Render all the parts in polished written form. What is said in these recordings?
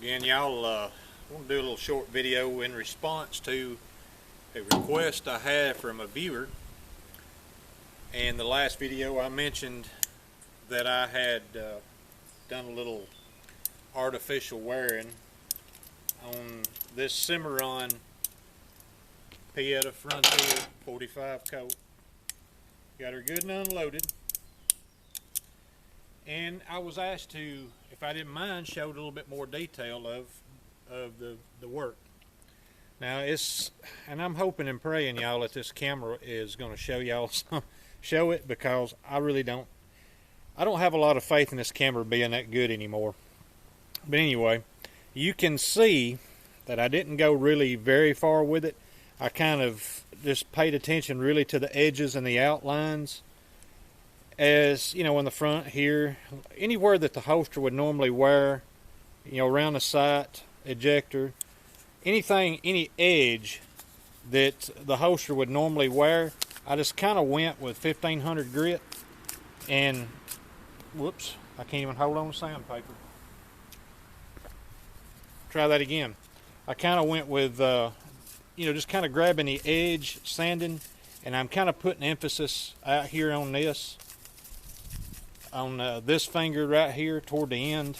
Again, y'all, want to do a little short video in response to a request I had from a viewer. And the last video I mentioned that I had done a little artificial wearing on this Cimarron Pieta Frontier 45 coat. Got her good and unloaded. And I was asked to, if I didn't mind, show a little bit more detail of the work. Now and I'm hoping and praying y'all that this camera is going to show y'all show it, because I don't have a lot of faith in this camera being that good anymore. But anyway, you can see that I didn't go really very far with it. I kind of just paid attention really to the edges and the outlines. As you know, in the front here, anywhere that the holster would normally wear, you know, around the sight, ejector, any edge that the holster would normally wear, I just kind of went with 1500 grit. And whoops, I can't even hold on to sandpaper. Try that again. I kind of went with just kind of grabbing the edge, sanding, and I'm kind of putting emphasis out here on this finger right here toward the end.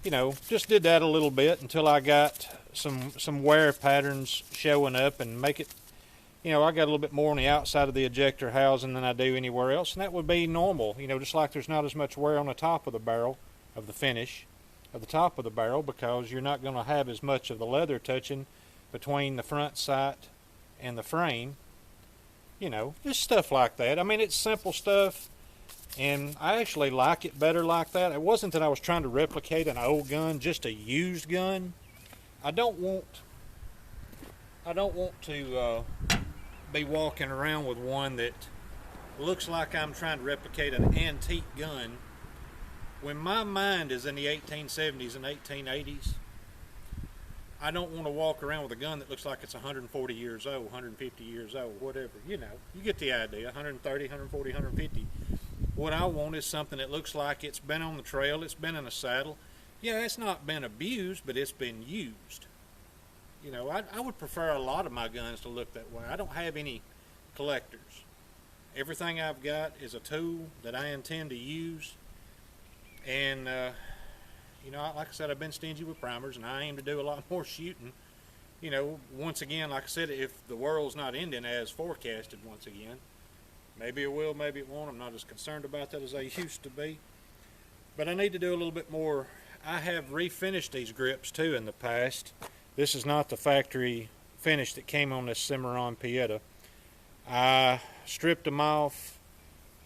You know, just did that a little bit until I got some wear patterns showing up, and make it, you know, I got a little bit more on the outside of the ejector housing than I do anywhere else, and that would be normal. You know, just like there's not as much wear on the top of the barrel, of the finish of the top of the barrel, because you're not going to have as much of the leather touching between the front sight and the frame. You know, just stuff like that. I mean, it's simple stuff, and I actually like it better like that. It wasn't that I was trying to replicate an old gun, just a used gun. I don't want to be walking around with one that looks like I'm trying to replicate an antique gun when my mind is in the 1870s and 1880s. I don't want to walk around with a gun that looks like it's 140 years old, 150 years old, whatever. You know, you get the idea, 130, 140, 150. What I want is something that looks like it's been on the trail, it's been in a saddle. Yeah, it's not been abused, but it's been used. You know, I would prefer a lot of my guns to look that way. I don't have any collectors. Everything I've got is a tool that I intend to use. And, you know, like I said, I've been stingy with primers, and I aim to do a lot more shooting. You know, once again, like I said, if the world's not ending as forecasted once again, maybe it will, maybe it won't. I'm not as concerned about that as I used to be. But I need to do a little bit more. I have refinished these grips too in the past. This is not the factory finish that came on this Cimarron Pieta. I stripped them off.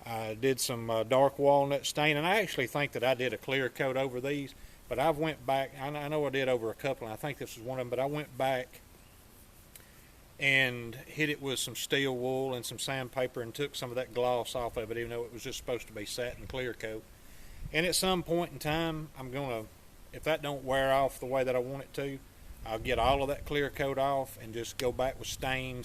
I did some dark walnut stain, and I actually think that I did a clear coat over these, but I've went back. I know I did over a couple, and I think this was one of them, but I went back and hit it with some steel wool and some sandpaper and took some of that gloss off of it, even though it was just supposed to be satin clear coat. And at some point in time, I'm going to, if that don't wear off the way that I want it to, I'll get all of that clear coat off and just go back with stain,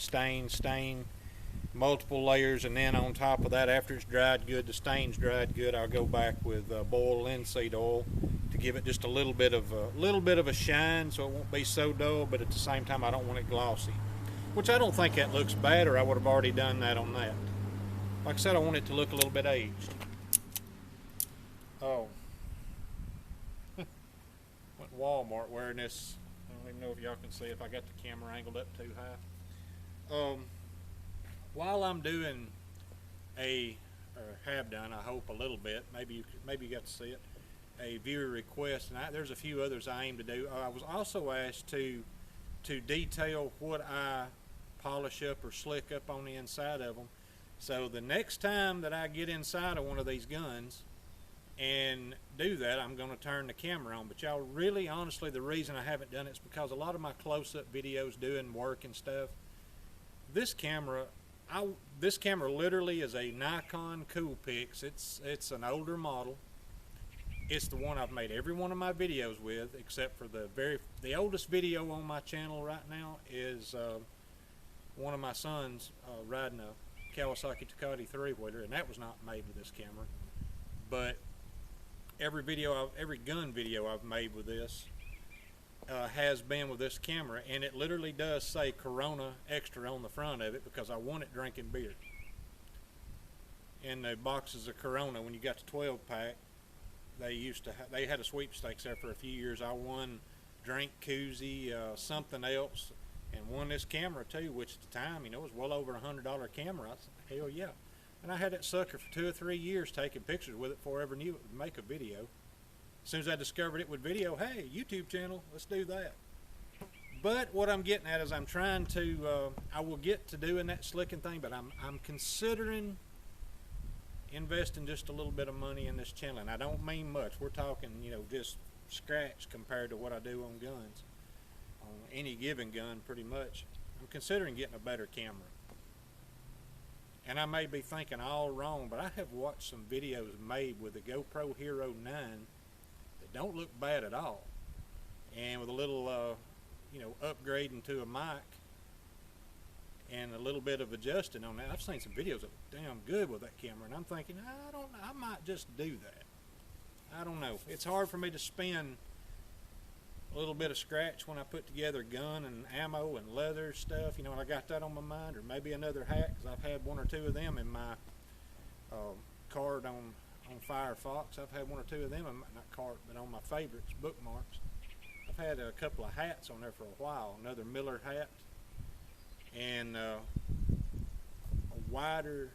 multiple layers, and then on top of that, after it's dried good, the stain's dried good, I'll go back with boiled linseed oil to give it just a little bit of a shine, so it won't be so dull, but at the same time I don't want it glossy, which I don't think that looks bad, or I would have already done that on that. Like I said, I want it to look a little bit aged. Oh, went to Walmart wearing this. I don't even know if y'all can see if I got the camera angled up too high. While I'm doing or have done, I hope a little bit, maybe you got to see it, a viewer request, and there's a few others I aim to do. I was also asked to detail what I polish up or slick up on the inside of them. So the next time that I get inside of one of these guns and do that, I'm going to turn the camera on. But y'all, really honestly, the reason I haven't done it is because a lot of my close-up videos doing work and stuff, this camera literally is a Nikon Coolpix. It's an older model. It's the one I've made every one of my videos with, except for the oldest video on my channel right now is one of my sons riding a Kawasaki Takati 3-wheeler, and that was not made with this camera. But every gun video I've made with this has been with this camera, and it literally does say Corona Extra on the front of it because I want it drinking beer. In the boxes of Corona, when you got the 12-pack, they had a sweepstakes there for a few years. I won drink koozie, something else, and won this camera too, which at the time, was well over $100 camera. I said, hell yeah. And I had that sucker for 2 or 3 years taking pictures with it before I ever knew it would make a video. As soon as I discovered it would video, hey, YouTube channel, let's do that. But what I'm getting at is I'm trying to, I will get to doing that slicking thing, but I'm considering investing just a little bit of money in this channel. And I don't mean much. We're talking, just scratch compared to what I do on guns. On any given gun, pretty much. I'm considering getting a better camera. And I may be thinking all wrong, but I have watched some videos made with the GoPro Hero 9 that don't look bad at all. And with a little, upgrading to a mic and a little bit of adjusting on that. I've seen some videos that look damn good with that camera, and I'm thinking, I might just do that. I don't know. It's hard for me to spend a little bit of scratch when I put together gun and ammo and leather stuff, and I got that on my mind, or maybe another hat, because I've had 1 or 2 of them in my card on Firefox. I've had 1 or 2 of them, not card, but on my favorites, bookmarks. I've had a couple of hats on there for a while, another Miller hat, and a wider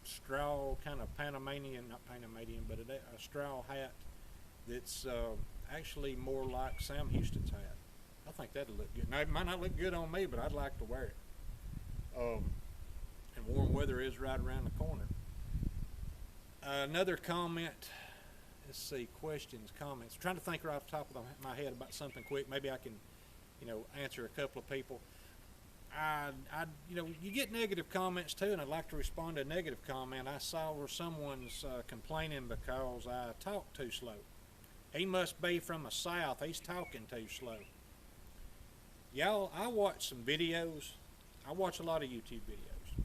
straw kind of Panamanian, not Panamanian, but a straw hat that's actually more like Sam Houston's hat. I think that'd look good. Now, it might not look good on me, but I'd like to wear it. And warm weather is right around the corner. Another comment, let's see, questions, comments. I'm trying to think right off the top of my head about something quick. Maybe I can, answer a couple of people. You get negative comments too, and I'd like to respond to a negative comment. I saw where someone's complaining because I talk too slow. He must be from the South. He's talking too slow. Y'all, I watch some videos. I watch a lot of YouTube videos.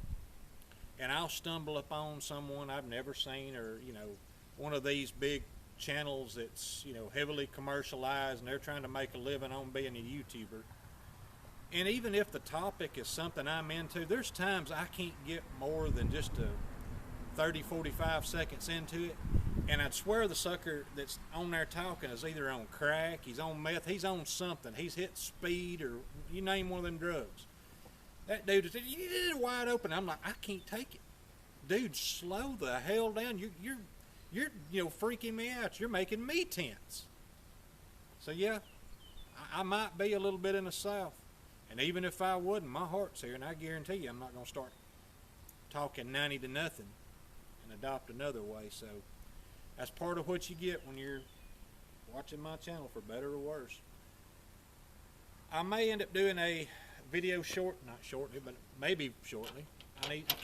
And I'll stumble upon someone I've never seen, or, one of these big channels that's, heavily commercialized, and they're trying to make a living on being a YouTuber. And even if the topic is something I'm into, there's times I can't get more than just 30, 45 seconds into it. And I'd swear the sucker that's on there talking is either on crack, he's on meth, he's on something. He's hit speed, or you name one of them drugs. That dude is wide open. I'm like, I can't take it. Dude, slow the hell down. You're freaking me out. You're making me tense. So yeah, I might be a little bit in the South. And even if I wouldn't, my heart's here, and I guarantee you I'm not going to start talking 90 to nothing and adopt another way. So that's part of what you get when you're watching my channel, for better or worse. I may end up doing a video not shortly, but maybe shortly.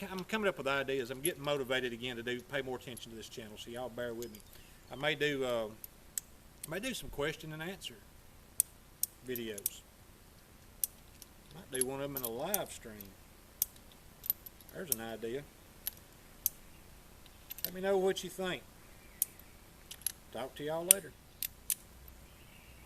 I'm coming up with ideas. I'm getting motivated again to pay more attention to this channel, so y'all bear with me. I may do some question and answer videos. Might do one of them in a live stream. There's an idea. Let me know what you think. Talk to y'all later.